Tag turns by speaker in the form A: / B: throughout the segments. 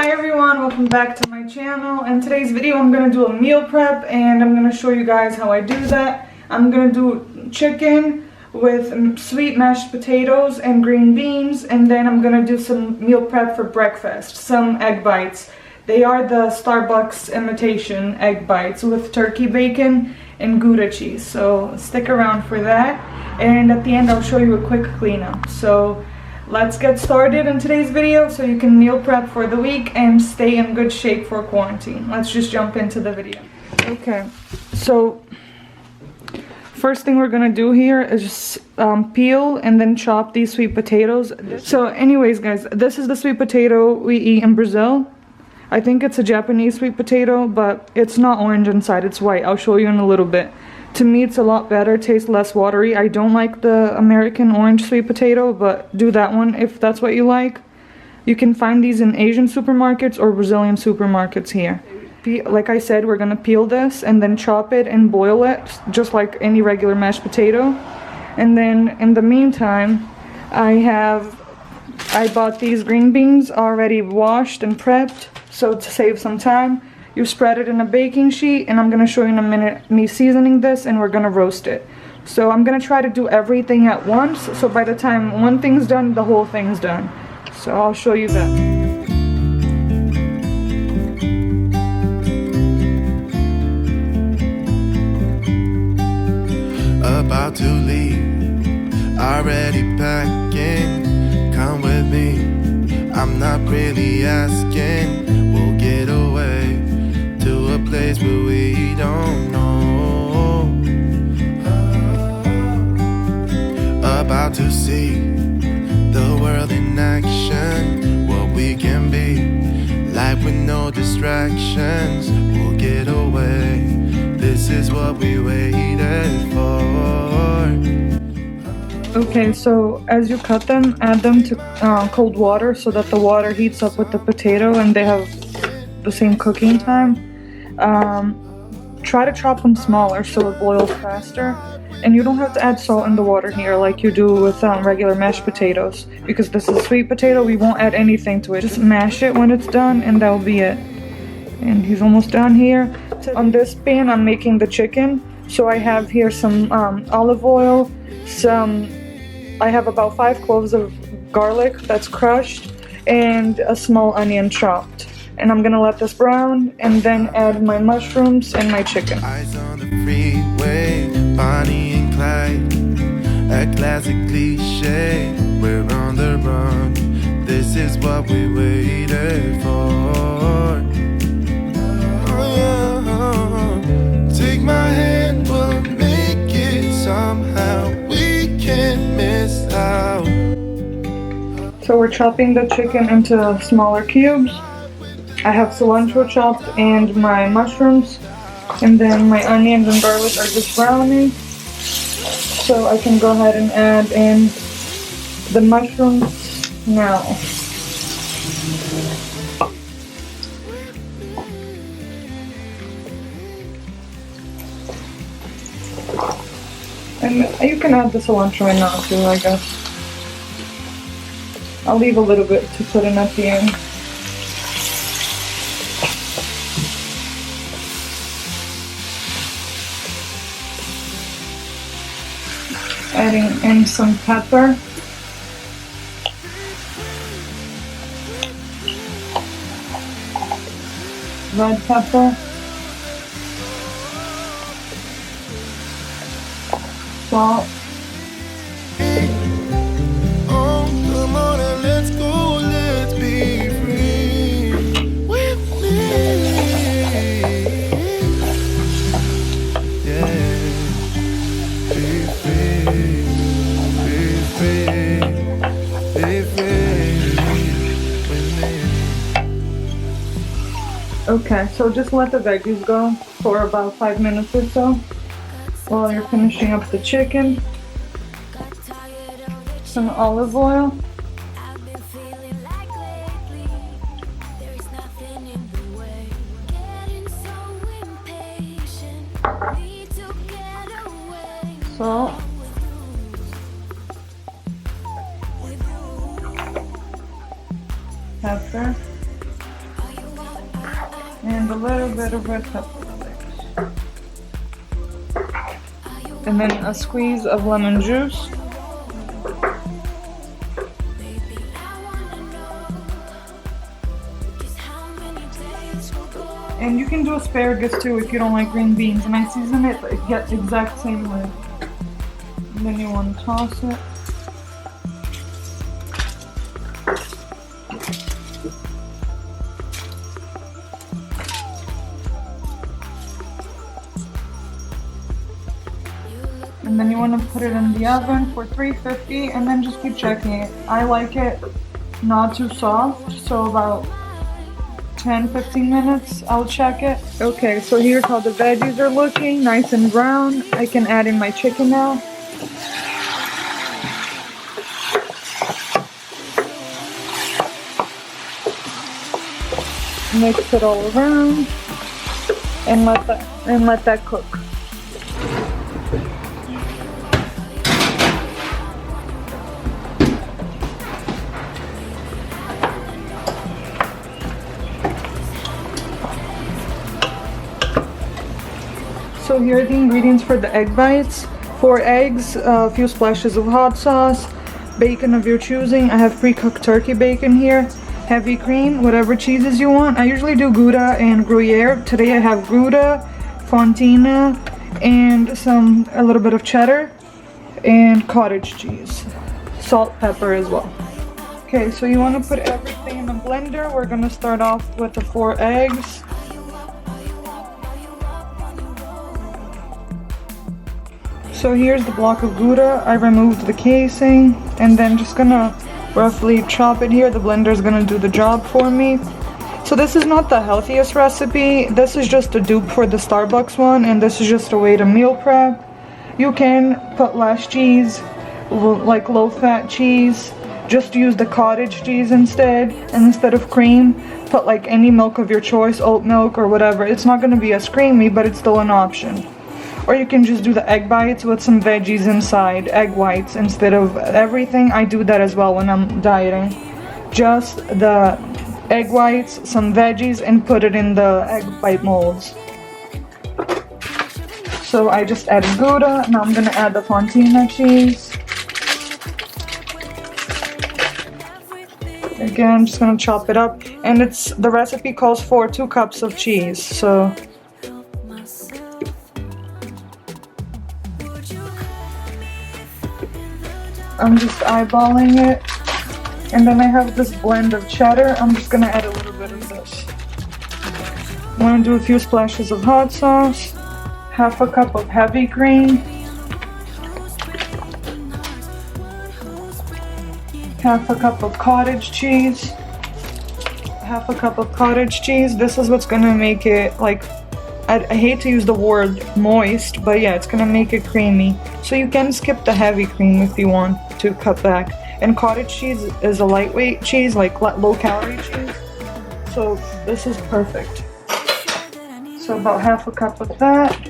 A: Hi everyone, welcome back to my channel. In today's video I'm going to do a meal prep and I'm going to show you guys how I do that. I'm going to do chicken with sweet mashed potatoes and green beans, and then I'm going to do some meal prep for breakfast, some egg bites. They are the Starbucks imitation egg bites with turkey bacon and Gouda cheese, so stick around for that. And at the end I'll show you a quick cleanup. So let's get started in today's video so you can meal prep for the week and stay in good shape for quarantine. Let's just jump into the video. Okay, so first thing we're gonna do here is just peel and then chop these sweet potatoes. So anyways guys, this is the sweet potato we eat in Brazil. I think it's a Japanese sweet potato, but it's not orange inside, it's white. I'll show you in a little bit. To me, it's a lot better, tastes less watery. I don't like the American orange sweet potato, but do that one if that's what you like. You can find these in Asian supermarkets or Brazilian supermarkets here. Like I said, we're gonna peel this and then chop it and boil it, just like any regular mashed potato. And then in the meantime, I bought these green beans already washed and prepped, so to save some time. You spread it in a baking sheet, and I'm going to show you in a minute me seasoning this, and we're going to roast it. So I'm going to try to do everything at once, so by the time one thing's done, the whole thing's done. So I'll show you that.
B: About to leave, already packing. Come with me, I'm not really asking. We'll get away to a place where we don't know. About to see the world in action, what we can be, life with no distractions. We'll get away, this is what we waited for.
A: Okay, so as you cut them, add them to cold water so that the water heats up with the potato and they have the same cooking time. Try to chop them smaller so it boils faster, and you don't have to add salt in the water here like you do with regular mashed potatoes, because this is sweet potato. We won't add anything to it, just mash it when it's done and that'll be it. And he's almost done here. On this pan I'm making the chicken, so I have here some olive oil, I have about 5 cloves of garlic that's crushed, and a small onion chopped. And I'm gonna let this brown and then add my mushrooms and my chicken.
B: Eyes on the freeway, Bonnie and Clyde, a classic cliche. We're on the run, this is what we waited for. Oh, take my hand, we'll make it somehow. We can't miss out.
A: So we're chopping the chicken into smaller cubes. I have cilantro chopped and my mushrooms, and then my onions and garlic are just browning. So I can go ahead and add in the mushrooms now. And you can add the cilantro in now too, I guess. I'll leave a little bit to put in at the end. Adding in some pepper. Red pepper. Salt.
B: Oh, come on and let's go, let's be free with me. Yeah, be free, be free, be free with me.
A: Okay, so just let the veggies go for about 5 minutes or so while you're finishing up the chicken. Some olive oil. Salt. Pepper. and a little bit of red pepper flakes. And then a squeeze of lemon juice. And you can do asparagus too if you don't like green beans. And I season it the exact same way. And then you want to toss it. And then you want to put it in the oven for 350 and then just keep checking it. I like it not too soft, so about 10-15 minutes I'll check it. Okay, so here's how the veggies are looking, nice and brown. I can add in my chicken now. Mix it all around and let that cook. So here are the ingredients for the egg bites. 4 eggs, a few splashes of hot sauce, bacon of your choosing. I have pre-cooked turkey bacon here. Heavy cream, whatever cheeses you want. I usually do Gouda and Gruyere. Today I have Gouda, Fontina, and a little bit of cheddar, and cottage cheese. Salt, pepper as well. Okay, so you want to put everything in a blender. We're going to start off with the 4 eggs. So here's the block of Gouda. I removed the casing and then just gonna roughly chop it here. The blender is gonna do the job for me. So this is not the healthiest recipe. This is just a dupe for the Starbucks one, and this is just a way to meal prep. You can put less cheese, like low-fat cheese. Just use the cottage cheese instead, and instead of cream, put like any milk of your choice, oat milk or whatever. It's not gonna be as creamy, but it's still an option. Or you can just do the egg bites with some veggies inside, egg whites instead of everything. I do that as well when I'm dieting. Just the egg whites, some veggies, and put it in the egg bite molds. So I just added Gouda. Now I'm gonna add the Fontina cheese. Again, I'm just gonna chop it up. And the recipe calls for 2 cups of cheese, so I'm just eyeballing it. And then I have this blend of cheddar. I'm just gonna add a little bit of this. I'm gonna do a few splashes of hot sauce, half a cup of heavy cream, half a cup of cottage cheese, half a cup of cottage cheese. This is what's gonna make it like, I hate to use the word moist, but yeah, it's gonna make it creamy. So you can skip the heavy cream if you want to cut back. And cottage cheese is a lightweight cheese, like low-calorie cheese. So this is perfect. So about half a cup of that,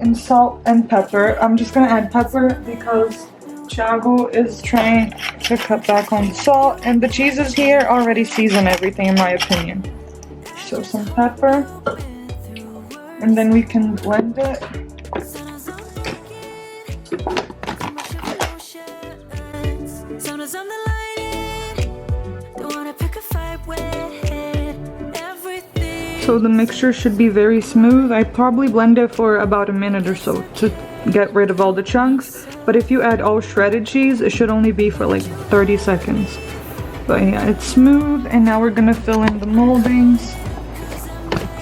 A: and salt and pepper. I'm just gonna add pepper because Thiago is trying to cut back on salt, and the cheeses here already season everything in my opinion. So some pepper. And then we can blend it. So the mixture should be very smooth. I probably blend it for about a minute or so to get rid of all the chunks. But if you add all shredded cheese, it should only be for like 30 seconds. But yeah, it's smooth. And now we're gonna fill in the moldings.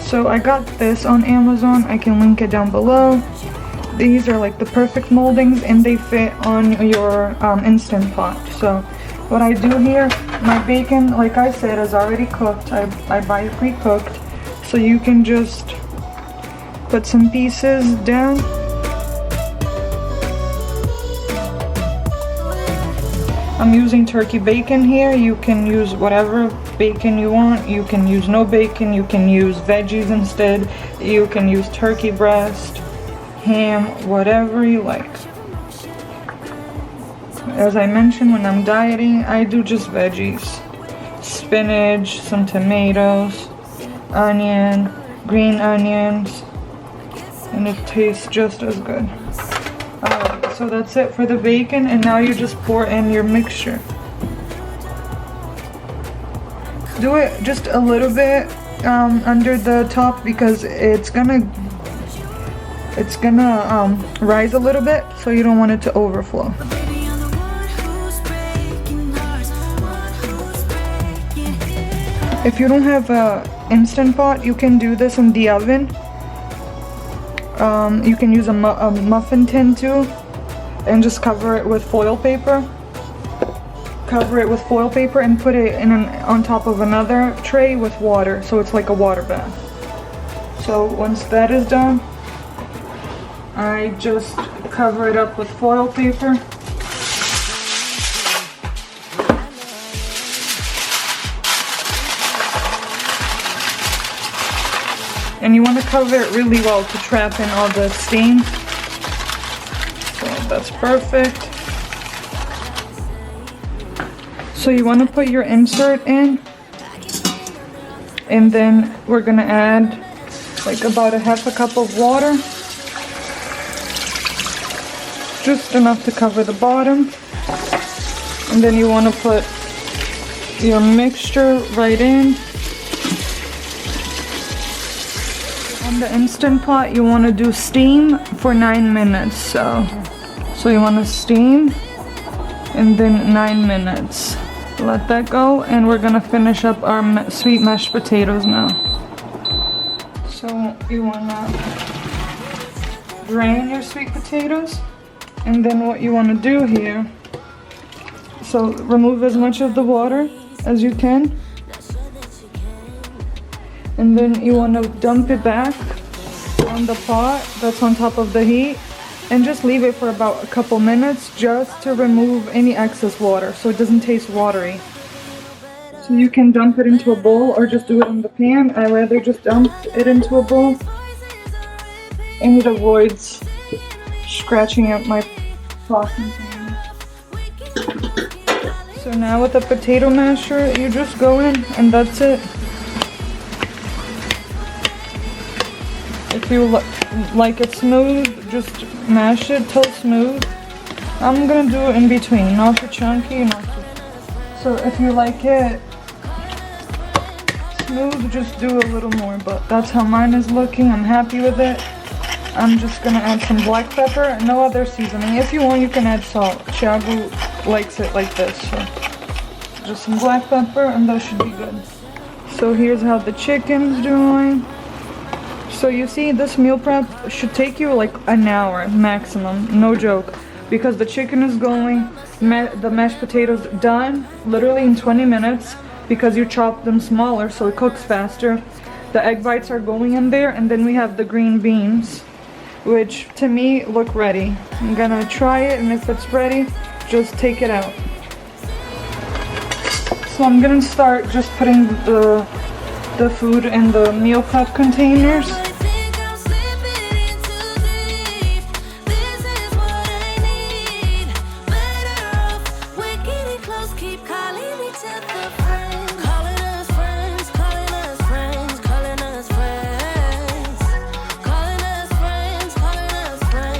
A: So I got this on Amazon. I can link it down below. These are like the perfect moldings and they fit on your Instant Pot. So what I do here, my bacon, like I said, is already cooked. I buy it pre-cooked. So you can just put some pieces down. I'm using turkey bacon here. You can use whatever bacon you want. You can use no bacon. You can use veggies instead. You can use turkey breast, ham, whatever you like. As I mentioned, when I'm dieting, I do just veggies. Spinach, some tomatoes, onion, green onions, and it tastes just as good. Alright, so that's it for the bacon, and now you just pour in your mixture. Do it just a little bit under the top because it's gonna rise a little bit, so you don't want it to overflow. If you don't have a instant pot, you can do this in the oven. You can use a muffin tin too, and just cover it with foil paper. Cover it with foil paper and put it in on top of another tray with water, so it's like a water bath. So once that is done, I just cover it up with foil paper. And you want to cover it really well to trap in all the steam. So that's perfect. So you want to put your insert in, and then we're gonna add like about a half a cup of water, just enough to cover the bottom. And then you want to put your mixture right in. On the Instant Pot, you want to do steam for 9 minutes. So you want to steam and then 9 minutes. Let that go, and we're gonna finish up our sweet mashed potatoes now. So you wanna drain your sweet potatoes, and then what you wanna do here, so remove as much of the water as you can, and then you wanna dump it back on the pot that's on top of the heat, and just leave it for about a couple minutes just to remove any excess water so it doesn't taste watery. So you can dump it into a bowl or just do it in the pan. I rather just dump it into a bowl, and it avoids scratching up my pot container. So now with the potato masher, you just go in and that's it. If you like it smooth, just mash it till smooth. I'm gonna do it in between, not too chunky, not too... So if you like it smooth, just do a little more, but that's how mine is looking. I'm happy with it. I'm just gonna add some black pepper, no other seasoning. If you want, you can add salt. Thiago likes it like this, so just some black pepper and that should be good. So here's how the chicken's doing. So you see, this meal prep should take you like an hour maximum, no joke, because the chicken is going, the mashed potatoes done literally in 20 minutes because you chop them smaller so it cooks faster. The egg whites are going in there, and then we have the green beans, which to me look ready. I'm gonna try it, and if it's ready, just take it out. So I'm gonna start just putting the food in the meal prep containers.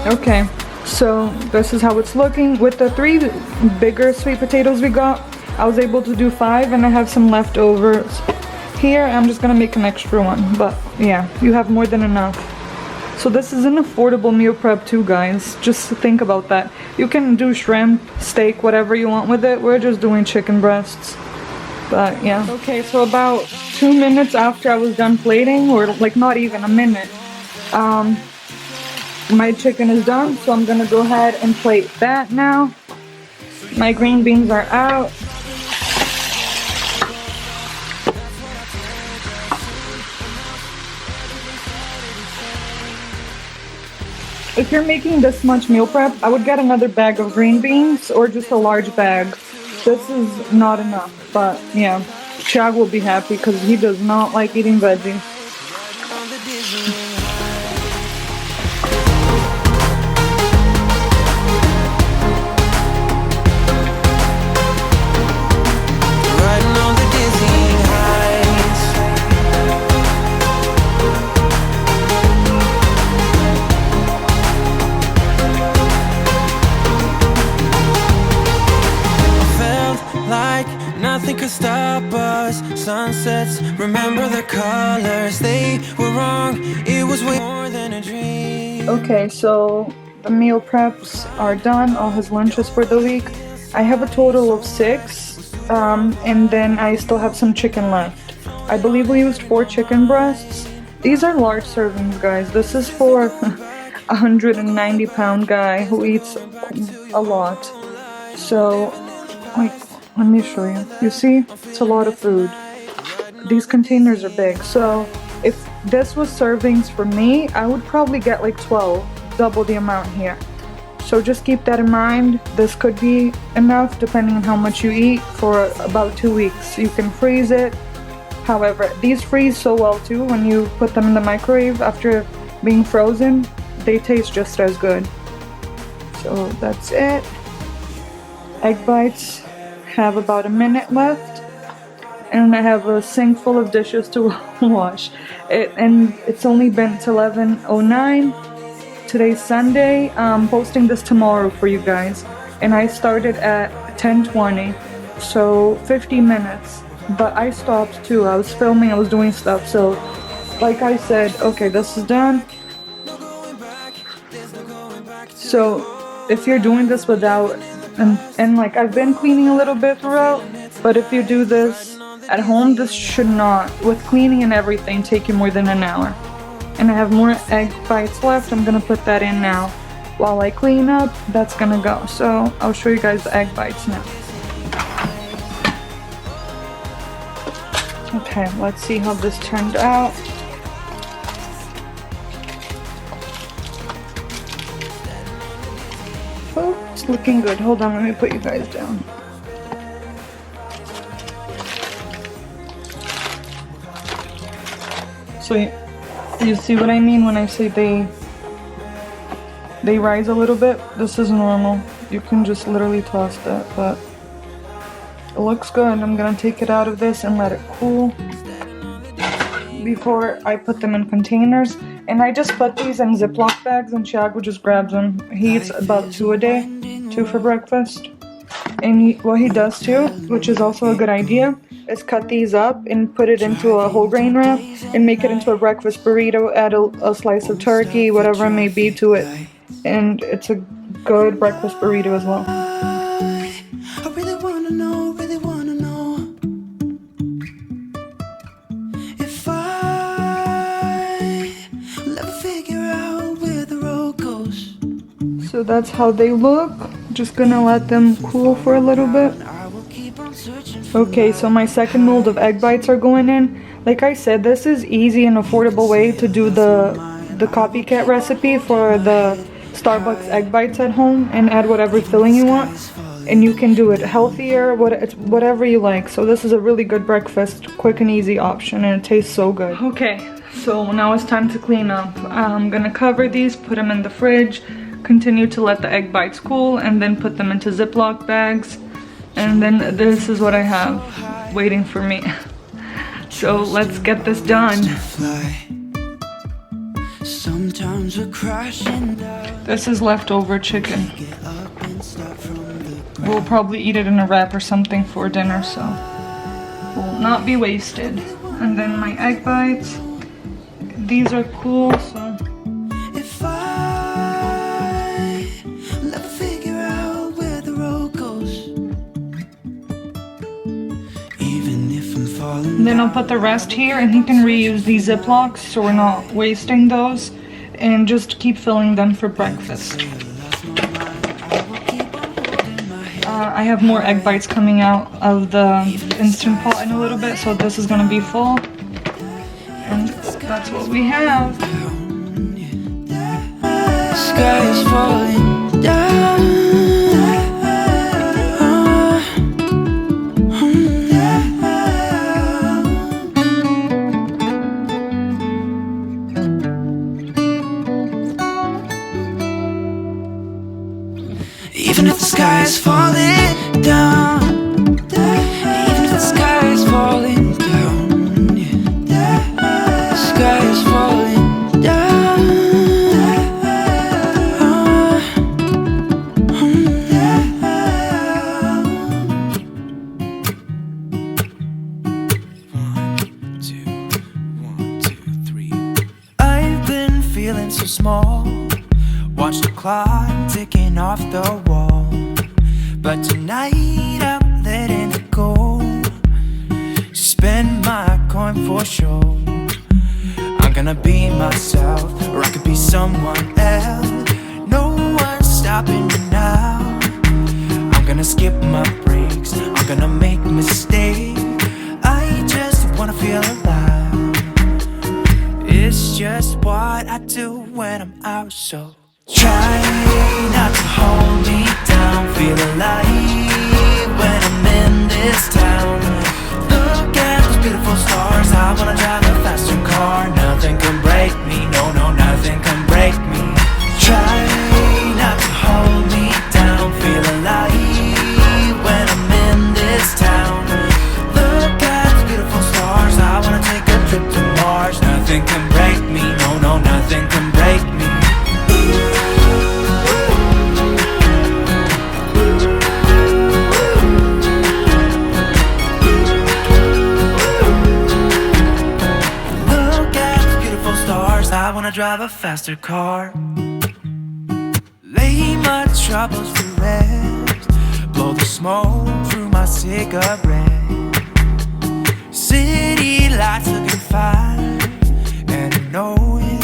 A: Okay, so this is how it's looking. With the 3 bigger sweet potatoes we got, I was able to do 5, and I have some leftovers here. I'm just gonna make an extra one, but yeah, you have more than enough. So this is an affordable meal prep too, guys. Just think about that. You can do shrimp, steak, whatever you want with it. We're just doing chicken breasts, but yeah. Okay, so about 2 minutes after I was done plating, or like not even a minute, my chicken is done, so I'm gonna go ahead and plate that now. My green beans are out. If you're making this much meal prep, I would get another bag of green beans or just a large bag. This is not enough, but yeah, Chag will be happy because he does not like eating veggies.
C: nothing could stop us. Sunsets, remember the colors. They were wrong, it was way more than a dream.
A: Okay, so the meal preps are done, all his lunches for the week. I have a total of 6, and then I still have some chicken left. I believe we used 4 chicken breasts. These are large servings, guys. This is for a 190-pound guy who eats a lot. So, like, let me show you. You see? It's a lot of food. These containers are big. So, if this was servings for me, I would probably get like 12, double the amount here. So just keep that in mind. This could be enough depending on how much you eat for about 2 weeks. You can freeze it. However, these freeze so well too when you put them in the microwave after being frozen. They taste just as good. So that's it. Egg bites have about a minute left. And I have a sink full of dishes to wash. And it's only been 11:09. Today's Sunday. I'm posting this tomorrow for you guys. And I started at 10:20. So 50 minutes. But I stopped too. I was filming, I was doing stuff. So like I said, okay, this is done. So if you're doing this without, and like I've been cleaning a little bit throughout, but if you do this at home, this should not, with cleaning and everything, take you more than an hour. And I have more egg bites left. I'm gonna put that in now. While I clean up, that's gonna go. So I'll show you guys the egg bites now. Okay, let's see how this turned out. Oh, it's looking good. Hold on, let me put you guys down. So you see what I mean when I say they rise a little bit? This is normal. You can just literally toss that, but it looks good. I'm gonna take it out of this and let it cool before I put them in containers. And I just put these in Ziploc bags and Thiago just grabs them. He eats about 2 a day, 2 for breakfast. And what he does too, which is also a good idea, is cut these up and put it into a whole grain wrap and make it into a breakfast burrito, add a slice of turkey, whatever it may be to it. And it's a good breakfast burrito as well.
C: I really wanna know if I'll ever figure out where the road goes.
A: So that's how they look. Just gonna let them cool for a little bit. Okay, so my second mold of egg bites are going in. Like I said, this is easy and affordable way to do the copycat recipe for the Starbucks egg bites at home and add whatever filling you want. And you can do it healthier, whatever you like. So this is a really good breakfast, quick and easy option, and it tastes so good. Okay, so now it's time to clean up. I'm gonna cover these, put them in the fridge, continue to let the egg bites cool, and then put them into Ziploc bags. And then this is what I have waiting for me. So let's get this done. This is leftover chicken. We'll probably eat it in a wrap or something for dinner, so will not be wasted. And then my egg bites. These are cool, so and then I'll put the rest here, and he can reuse these Ziplocs so we're not wasting those, and just keep filling them for breakfast. I have more egg bites coming out of the Instant Pot in a little bit, so this is gonna be full. And that's what we have.
C: Sky is falling down. Even if the sky is falling down, even if the sky is falling down, yeah. The sky is falling down. small. Watch the clock ticking off the wall. But tonight I'm letting it go. Spend my coin for sure. I'm gonna be myself, or I could be someone else. No one's stopping me now. I'm gonna skip my breaks, I'm gonna make mistakes. I just wanna feel alive. It's just what I do when I'm out, so try not to hold me down. Feel alive when I'm in this town. Look at those beautiful stars. I wanna drive a faster car. Nothing can break me, no, no, nothing can break me. Try not to hold me down. Feel alive when I'm in this town. Look at those beautiful stars. I wanna take a trip to Mars. Nothing can break me, no, no, nothing can break me. I wanna drive a faster car. Lay my troubles to rest. Blow the smoke through my cigarette. City lights looking fine, and I know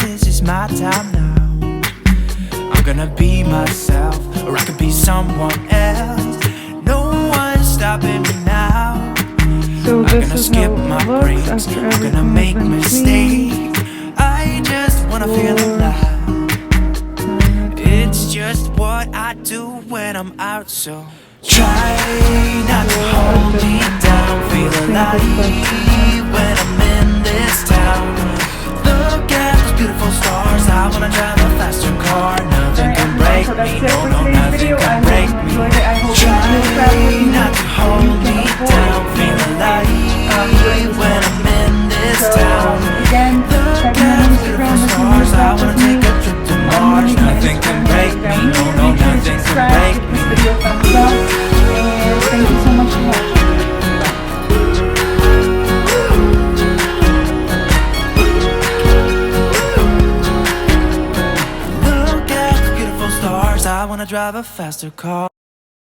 C: this is my time now. I'm gonna be myself, or I could be someone else. No one's stopping me now.
A: So
C: I'm
A: this
C: gonna
A: is
C: skip
A: how it
C: my
A: looks
C: breaks.
A: after
C: I'm gonna
A: everything
C: make
A: has been
C: mistakes. I just wanna feel alive. It's just what I do when I'm out, so try not to hold me down. Feel alive when I'm in this town. Look at those beautiful stars. I wanna drive a faster car. Nothing can break me, no, no, nothing can break me. Try not to hold me down. Feel alive when I'm in this town. Look at those beautiful stars. I wanna take a trip to Mars. Nothing can break me, no, no, nothing can break me.
A: Thank you so much for watching.
C: Look at the beautiful stars. I wanna drive a faster car.